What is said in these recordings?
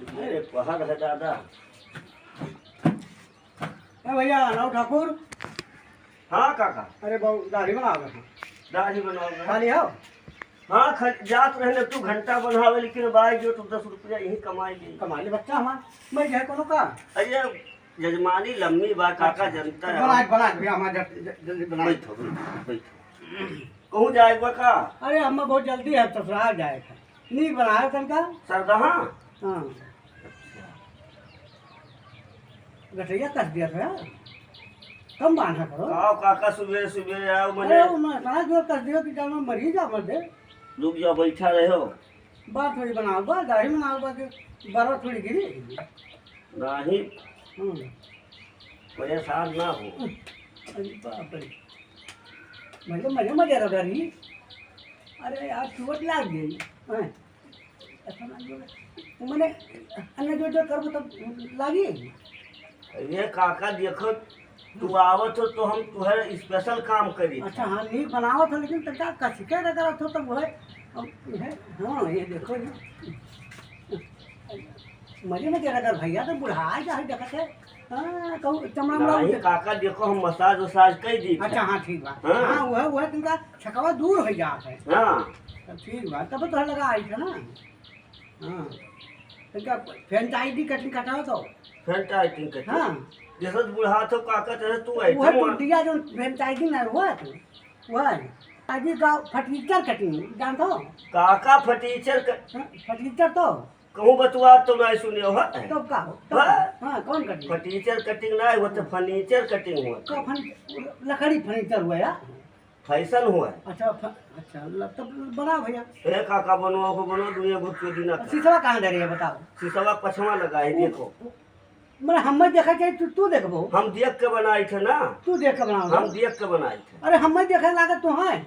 मेरे पहाड़ है दादा। भैया राव ठाकुर। हाँ काका। अरे बहु दाढ़ी बनाओगे? दाढ़ी बनाओगे? खाली हो? हाँ जात रहने तू घंटा बनावे, लेकिन बाई जो तू 10 रुपया यही कमाई ली। कमा ले बच्चा हमार। मैं जो है कोनो का अरे जजमानी लम्बी बा काका, जनता है। बना भैया हमारा जल्दी बना। बैठो बैठो। कहूँ जाएगा का? अरे हमें बहुत जल्दी है, ससुराल जाएगा। नहीं बनाया तनका सरदहा। हाँ गठैया कस दिया था कम बांधा करो। आओ काका, सुबह सुबह आओ। अरे मैंने मैं इतना जोर कस दिया कि जाना मरी जा मत दे। रुक जाओ, बैठा रहे हो। बात थोड़ी बनाओ बा दाढ़ी बनाओ बा के बारह थोड़ी गिरी। नहीं परेशान ना हो। अरे बाप रे मजे मजे मजे रही। अरे यार चुवट लाग गई। ऐसा ना जो मैंने अन्य जो करबो तब लागी। ये काका देखो, तू आवत हो तो हम तुहरे स्पेशल काम करी। अच्छा हाँ नहीं बनाओ था, लेकिन तका कसिके अगर तो तब है। हाँ ये देखो मजे में जरा कर भैया तो बुढ़ा जा देखत है। हाँ कहूँ चमड़ा नहीं काका देखो, हम मसाज वसाज कर दी। अच्छा हाँ ठीक बा। हाँ। हाँ वह तुमका छकवा दूर हो जात है। हाँ तब ठीक बा, तब तो लगा आई था ना। हाँ तुमका फैन आईडी कटिंग कटाओ तो। फैंटाइटिंग कर। हाँ जैसे बुढ़ा तो काका तेरे तू आई वह टूटिया जो फैन आईडी ना हुआ तो वह आगे का फर्नीचर कटिंग जानते हो? काका फटीचर फर्नीचर तो कहूँ बतुआ तो नहीं सुने हो। तब का हो तब हाँ। हाँ कौन कटिंग? फटीचर कटिंग ना वो तो फर्नीचर कटिंग हुआ। तो लकड़ी फर्नीचर हुआ यार। फैशन हुआ। अच्छा अच्छा तब बना भैया। ए काका बनो को बनो, दुनिया भर के दिन शीशवा कहाँ धरी है बताओ? शीशवा पछवा लगा है देखो। मैं हमें देखा चाहिए तू देखबो। हम देख के बनाई थे ना। तू देख के बनाओ। हम देख के बनाई थे। अरे हमें देखे लागत तो है।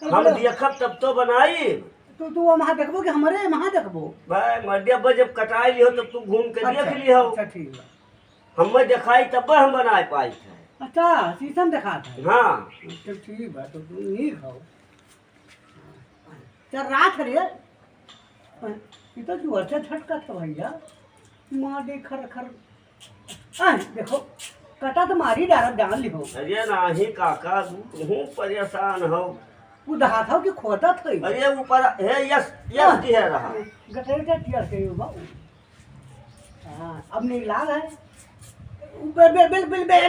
हम देखब तब तो बनाई। तू वहाँ देखबो कि हमारे वहाँ देखबो? भाई मध्य जब कटाई लियो तब तू घूम के देख लियो। अच्छा ठीक है। हमें दिखाई तब हम बना पाई थे। अच्छा शीशम दिखा था। हाँ अच्छा ठीक है, तो तू नहीं खाओ। चल रात रे ये तो जो अच्छा झटका था भैया। माँ देख खर खर देखो कटा तो मारी डाल डाल लिहो। अरे नहीं काका, हूँ परेशान हो। वो दहा था कि खोदा था। अरे ऊपर है यस यस की है रहा। गटर का टियर के बाबू। हाँ अब नहीं लाल है। बिल बिल बिल बिल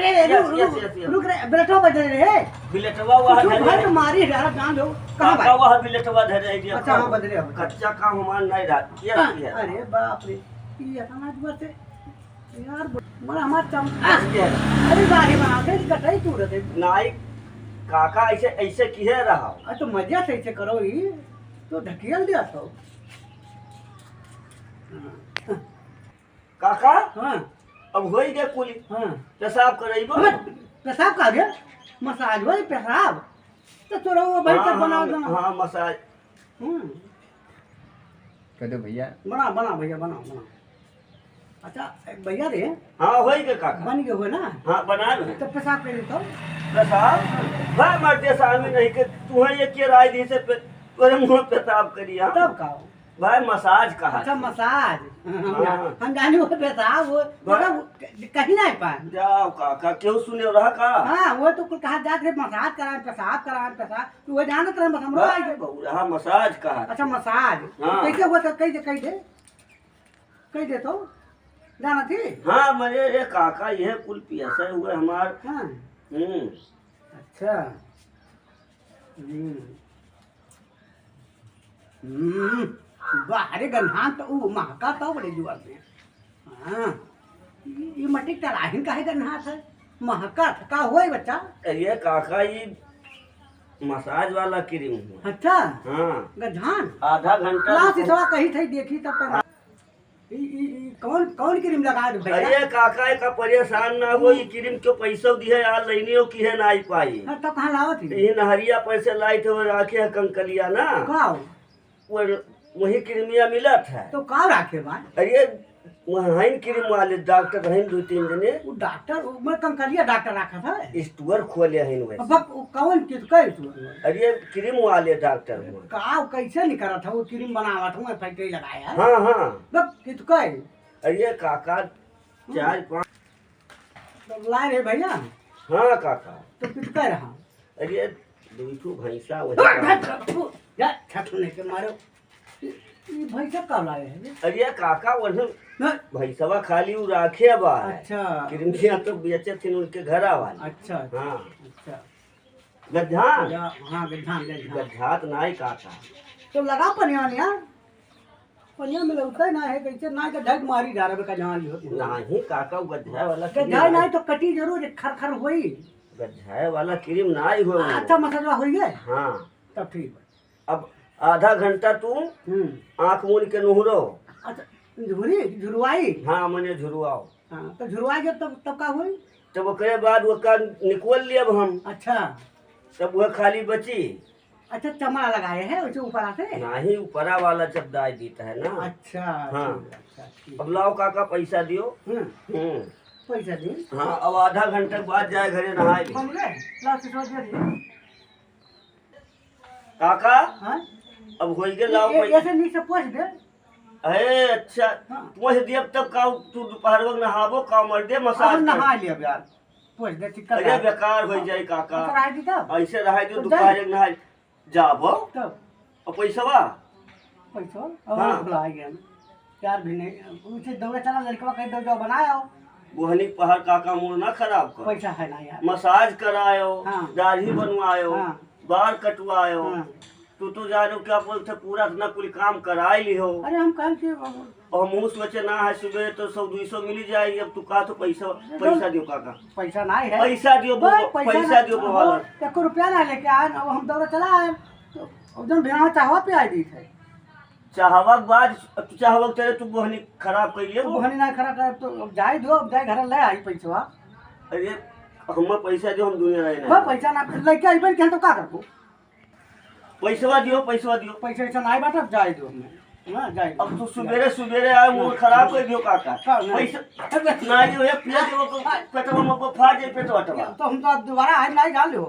रुक रे बेटा बज रहे है। बिलेटवा वहाँ भाई मारी डाल डाल दो। कहाँ काका वहाँ बिलेटवा धरे है। अच्छा हाँ बदले अब। कच्चा काम हमारा नहीं रहा। यस की है। अरे बाप रे ये समाज बसे यार बड़ा हमार चम। अरे गाड़ी बनाते कटाई तू रहते नहीं काका ऐसे ऐसे की है रहा। तो मजा से ऐसे करो ही तो ढकेल दिया तो। काका हाँ अब हो ही गया कुली। हाँ पेशाब करेबो। पेशाब का गया मसाज भाई पेशाब तो तोरा वो भाई तक बनाओ देना। हाँ मसाज कर दो भैया। बना बना भैया बनाओ बना। अच्छा भैया रे हाँ हो ही गया काका। बन गए हुए ना? हाँ बना लो। तो पेशाब कर तो पेशाब भाई मर्दे सामने नहीं के तू है ये के राय दी से तोरे मुंह पेशाब करी। हाँ तब का भाई मसाज कहा। अच्छा मसाज हाँ। हम जाने वो पेशाब वो कहीं नहीं पाए। जाओ काका क्यों सुने रहा का? हाँ वो तो कुछ कहा जाते मसाज कराए पेशाब तू वो जानत रहे बस हमरो आई गए। हाँ मसाज कहा। अच्छा मसाज हाँ। कैसे हुआ था? कही दे तो जाना थी। हाँ मेरे ये काका यह कुल पियसा हुए हमार। हाँ अच्छा बाहरे गन्हान तो वो महका तो बड़े जुआ में। हाँ ये मट्टी तराहिन का है गन्हात है महका का हुआ बच्चा? ये काका ये मसाज वाला क्रीम हुआ। अच्छा हाँ गधान आधा घंटा। लाश इसवा कही थी देखी तब तक कौन कौन क्रीम लगा दे भैया? अरे काका का परेशान ना हो, ये क्रीम क्यों पैसा दिए यार लेनियो की है ना आई पाई। हाँ, तब कहाँ लावा थी? ये नहरिया पैसे लाई थे वो राखे है कंकलिया ना। का वो वही क्रीमिया मिला था। तो का राखे बात? अरे वहाँ क्रीम वाले डॉक्टर हैं 2-3 जने। वो डॉक्टर मैं कंकरिया डॉक्टर रखा था। स्टोर खोले हैं वैसे। अब कौन चीज का स्टोर? अरे क्रीम वाले डॉक्टर हुआ। का कैसे नहीं करा था वो क्रीम बनावा था मैं फैक्ट्री लगाया। हाँ हाँ बस कित कहे अरे काका 4-5 तो लाए रे भैया हाँ काका तो कित कह रहा अरे 2 भैंसा वही जा छठने के मारो ये भैंसा कब लाए हैं अरे काका वही न- भैंसवा खाली उ राखे बा अच्छा कृमिया तो बेचे थे उनके घर वाले अच्छा हाँ अच्छा गद्धान हाँ गड्ढान गड्ढान गद्धात नहीं काका तो लगा पनिया यार पनिया में लगता ही ना है कैसे ना तो ढक मारी जा रहा का जहाँ लियो नहीं काका उ गद्धा वाला गड्ढा नहीं तो कटी जरूर खर खर होई गद्धा वाला क्रीम नहीं हो अच्छा मसला होई है हाँ तब ठीक है अब आधा घंटा तू आँख मूंद के नहुरो अच्छा झुरी झुरवाई हाँ मने झुरवाओ हाँ तो झुरवाई जब तब का हुई तब ओकरे बाद ओका निकोल लियब हम अच्छा तब वह खाली बची अच्छा चमड़ा लगाए है उसे ऊपर आते नहीं ऊपरा वाला जब दाई देता है ना अच्छा हाँ। ठीक, अच्छा ठीक। अब लाओ काका पैसा दियो हम्म, पैसा दी हाँ अब आधा घंटे के बाद जाए घरे नहाए ली। हम ले ला से सोच दे काका हाँ अब हो गए लाओ ऐसे नीचे पोछ दे अरे अच्छा हाँ। पहुँच दियब तब का तू दोपहर वक्त नहाबो का मर दे अब मसाज नहा कर। लिया यार पोछ दे चिकन अरे बेकार हो जाए काका रहा दी तब ऐसे रहा जो तो दोपहर एक नहा जाबो तब और पैसा पैसा हाँ। और बुला गया यार भी नहीं उसे दौड़े चला लड़का कहीं दौड़ जाओ बनाया बोहनी पहाड़ काका मुंह ना खराब कर पैसा है ना यार मसाज करायो हाँ। दाढ़ी बनवायो हाँ। बाल कटवायो हाँ। तू तो जानो क्या बोलते पूरा इतना कुल काम कराई लिहो अरे हम कल के और मुँह सोचे ना है सुबह तो 100-200 मिल जाएगी अब तू कहा तो पैसा दियो काका पैसा नहीं है पैसा दियो पैसा दियो बोला 1 रुपया ना लेके आए अब हम दौड़ चला आए तो उधर बिना चाहवा पे आई दी थे चाहवक बाद तू चाहवक तेरे तू बोहनी खराब कर लिए तो बहनी ना खरा कर तो अब जाए दो अब जाए घर ले आई पैसा अरे हम पैसा दियो हम दुनिया रहे वो पैसा ना लेके आई बन के तो का करबो पैसा दियो पैसा पैसा नहीं बात अब जाए दो हमें हां जाए दो अब तू सवेरे सवेरे आए मुंह खराब कर दियो काका का नहीं? पैसा ना दियो एक पिया दियो को पेटवा में फाड़ जाए पेटवा तो हम तो दोबारा आज नहीं डाल लो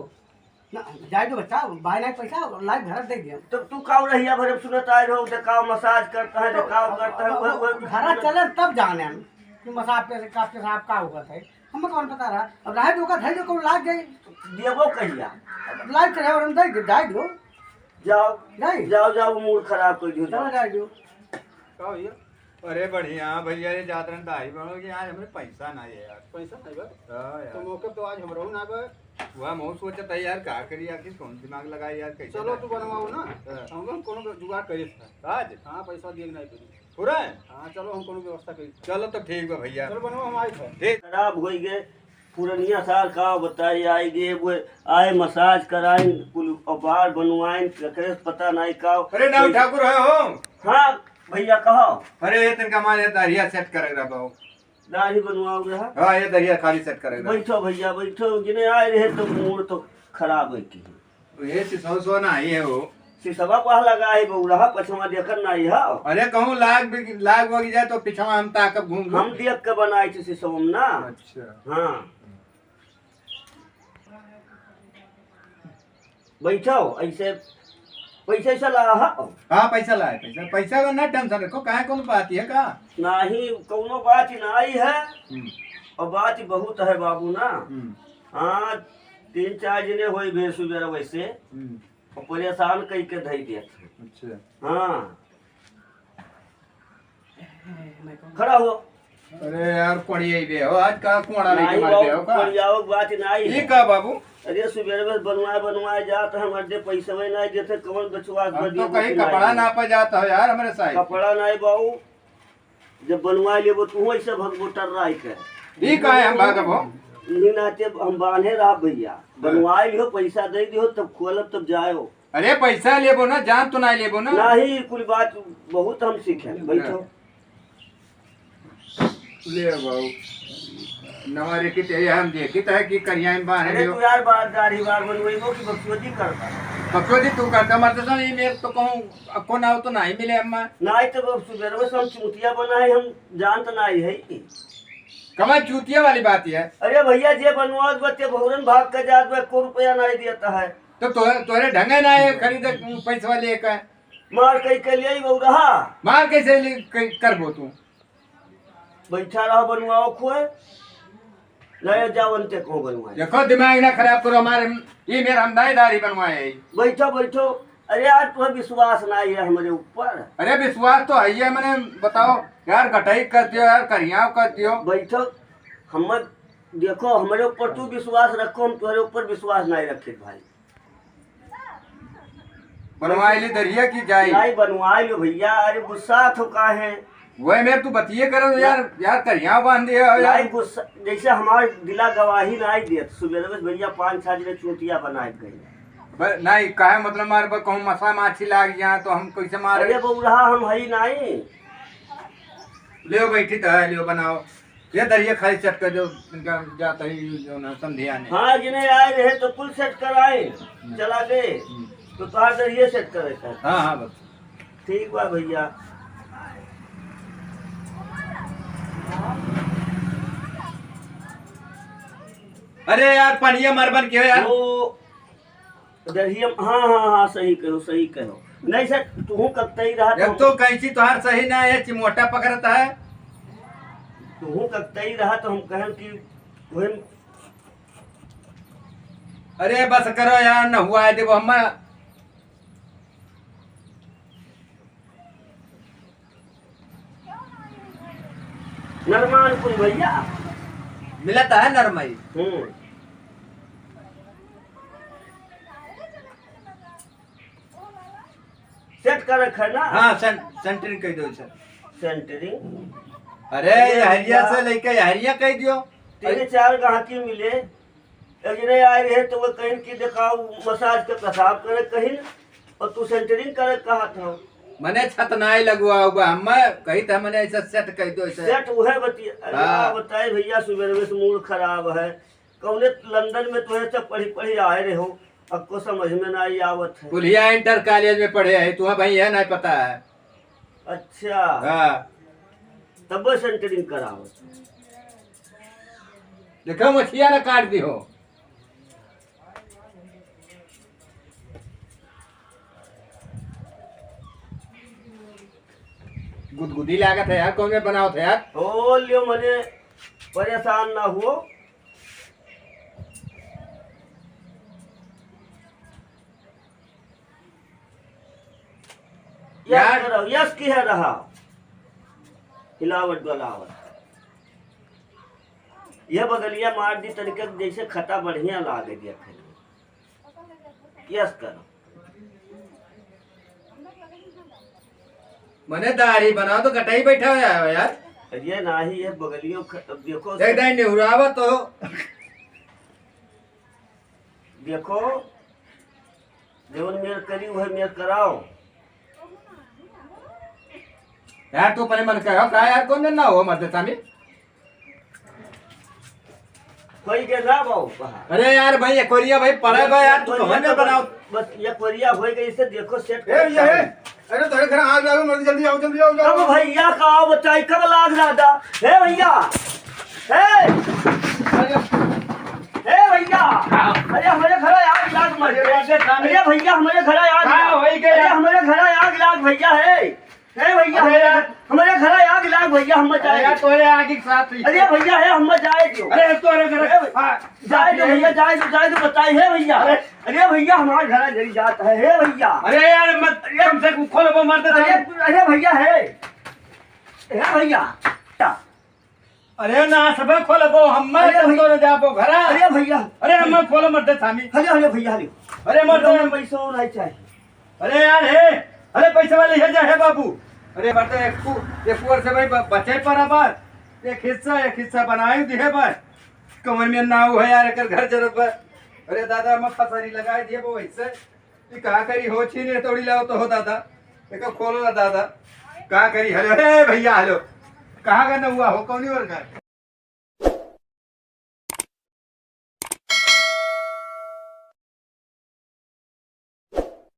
ना जाए दो बच्चा भाई नहीं पैसा लाइक घर दे दिया तो तू काव रहिया भरे सुनत आए रहो देखाओ मसाज करता है देखाओ करता है वो घर चले तब जाने हम कि मसाज पे का साहब का हुआ था हमें कौन पता रहा अब रात होगा था जो को लाग गई देवो कहिया लाइक करे और हम दे जाए दो जाओ नहीं जाओ मूड खराब कर दियो चलो जाए दो का भैया अरे बढ़िया भैया ये जातरन दाई बनो कि आज हमरे पैसा ना है यार पैसा नहीं बा हाँ तो यार मौके तो आज हमरो ना बा वह मऊ सोचत है यार का करी यार किस कौन दिमाग लगाई यार कैसे चलो तू बनवाओ ना हाँ। हम लोग कोनो जुगाड़ करी था आज हाँ पैसा दिए नहीं पड़ी पूरा हाँ चलो हम कोनो व्यवस्था करी चलो तो ठीक बा भैया चलो बनवाओ हम आए थे ठीक खराब हो गए पुरनिया साल का बताई आई गे वो आए मसाज कराई कुल बार बनवाई ककरे पता नहीं का अरे नाव ठाकुर है हो हाँ भैया कहो अरे ये तनका मारे दरिया सेट करे रहा बाबू दाढ़ी बनवाओ रहा हाँ ये दरिया खाली सेट करे रहा बैठो भैया बैठो जिन्हें आए रहे तो मूड तो खराब है की ये सौ ना ही है वो सिसवा पह लगा है बउरहा पछवा देखन नहीं है अरे कहूँ लाग वगी जाए तो पिछवा हम ताकब घूम हम देख के बनाए थे सिसवम ना अच्छा हाँ बैठो ऐसे पैसे से ला हाँ पैसा लाए पैसा का ना टेंशन रखो काहे कोनो बात है का नहीं कोनो बात नहीं है और बात बहुत है बाबू ना हाँ 3-4 जने हो भे सुबह वैसे और परेशान कई के धई दिया अच्छा हाँ खड़ा हो अरे यार कोड़िए भी हो आज का कोड़ा नहीं लेके मार दे हो का बाबू बात नहीं ये है का बाबू अरे सुबह में बनवाए जात हम अड्डे पैसे में नहीं देते कौन बचवास हम तो कहीं कपड़ा नापा जाता हो यार हमारे साइड कपड़ा नहीं बाबू जब बनवा लेबो तू ऐसे भगवो टर्राई के ये का है हम भागबो नहीं नाते हम बांधे रहा भैया बनवाए लियो पैसा दे दियो तब खोलब तब जाओ अरे पैसा लेबो ना जान तो नहीं लेबो ना नहीं कुल बात बहुत हम सीखे बैठो ले बाबू नवारे की ते हम देखित है कि करिया में बाहर अरे लियो तू यार बात दाढ़ी बार बनवेबो कि बकचोदी करता बकचोदी तू करता मरते सन ये मेरे तो कहूं को ना हो तो नहीं मिले अम्मा नहीं तो सुबह में हम चूतिया बनाए हम जानत नहीं है कमा चूतिया वाली बात है अरे भैया जे बनवा बच्चे भौरन भाग के जात में 1 रुपया नहीं देता है तो तोरे ढंगे ना है खरीद पैसा लेकर मार कई के लिए बहु रहा मार कैसे करबो तू? बैठा रहा बनवाओ खोए ले जावनते को बनवाए। देखो दिमाग ना खराब करो हमारे, ये मेरा हमदाईदारी बनवाए। बैठो बैठो। अरे आज तुम्हें विश्वास नहीं है हमारे ऊपर। अरे विश्वास तो है मैंने, बताओ यार कटाई कर दियो यार, करिया कर दियो। बैठो। हम देखो हमारे ऊपर तू विश्वास रखो, हम तुम्हारे ऊपर विश्वास नहीं रखे भाई। बनवाए ली दरिया की जाए नहीं बनवाए लो भैया। अरे गुस्सा तो का है वही मेरे तू बतिए करो यार, यार करिया बांध दिया यार। नहीं गुस्सा जैसे हमारे दिला गवाही नहीं दिए सुबह भैया 5-6 दिन चूतिया बनाए गए। नहीं कहे मतलब मारे पर कहूँ मसा माछी लाग गया तो हम कैसे मारे? अरे बहु रहा हम है नहीं। लियो बैठी तो है, लियो बनाओ ये दरिया खाली सेट कर दो, इनका जाता ही जो ना समझिया ने। हाँ जिन्हें आए रहे तो कुल सेट कराए चला गए तो तार दरिया सेट करे था। हाँ हाँ बस ठीक बा भैया। अरे यार पनिया मरबन क्यों यार? वो दरिया हाँ हाँ हाँ सही कहो। नहीं सर तू ककता ही रहा जब तो कैंची तुहार सही ना है, चिमोटा पकड़ता है। तू ककता ही रहा तो हम कहें कि वही अरे बस करो यार, न हुआ है देखो हम नरमानपुर भैया। मिलता है नरमई। सेट कर रखा है ना। हाँ सेंटरिंग कह दो सर। सेंटरिंग। अरे हरिया से लेके हरिया कह दियो। 3-4 गाहकी मिले अजने आए रहे तो वो कहीं की दिखाओ मसाज के पेशाब करे कहीं और तू सेंटरिंग करे कहा था। मने छत नाई लगवा हुआ हम कही था, मैंने ऐसा सेट कह दो ऐसा सेट वह बताए भैया सुबह से मूड खराब है। कौने लंदन में तो सब पढ़ी आए रहे हो, अब को समझ में नहीं आवत है। पुलिया इंटर कॉलेज में पढ़े है, तुम्हें भाई है नहीं पता है? अच्छा हाँ तब वो सेंटरिंग करावत। देखो मछिया ना काट दी हो। गुदगुदी लागत है यार, कौन में बनाओ थे यार? ओ लियो मने परेशान ना हो। यार करो यस की है रहा हिलावट गलावट। यह बगलिया मार दी तरीके जैसे खटा बढ़िया लागे दिया यस करो। मने दाढ़ी बनाओ तो कटाई बैठा हुआ है यार। ये नाही है बगलियों देखो देख दे निहुरावा तो देखो जेवन मेर करी वह मेर कराओ यार। तू अपने मन कहो का यार, कौन ना हो मर्द सामी? कोई के ना बाऊ कहा। अरे यार भाई ये कोरिया भाई पढ़े भाई यार, तू कौन में बनाओ? बस ये कोरिया हो गई इसे देखो सेट ए ये है। अरे तुम्हारे घर आग लागो, मर्द जल्दी आओ जल्दी आओ अब भैया का आओ बताई कब लाग दादा। हे भैया हे भैया अरे हमारे घर आग लाग मर गए। अरे भैया हमारे घर आग अरे हमारे घर आग लाग भैया है। हे भैया हमारे घर आग लाग भैया हम जाए यार तोरे आगे के साथ ही। अरे भैया है हम जाए क्यों? अरे तोरे घर जाए तो भैया जाए तो बताई है भैया। अरे भैया हमारे घर जरी जाता है। हे भैया अरे यार मत कम से खोलो मर्द। अरे भैया है हे भैया। अरे ना सब खोलो हम तो जाबो घर। अरे भैया अरे हम खोलो मर्द सामी। हले भैया हले अरे मर्द पैसा नहीं चाहिए। अरे यार है, अरे पैसे वाले है जा है बाबू। अरे बता एक कुवर से भाई बचे पर अब एक हिस्सा बनाए दिए भाई कमर में ना हो है यार, एक घर जरूरत है। अरे दादा मैं फसारी लगाए दिए वो हिस्से कि कहा करी हो छीने तोड़ी लाओ तो हो दादा एक खोलो ना दादा कहा करी। हेलो हे भैया हेलो कहाँ का ना हुआ हो कौन और घर?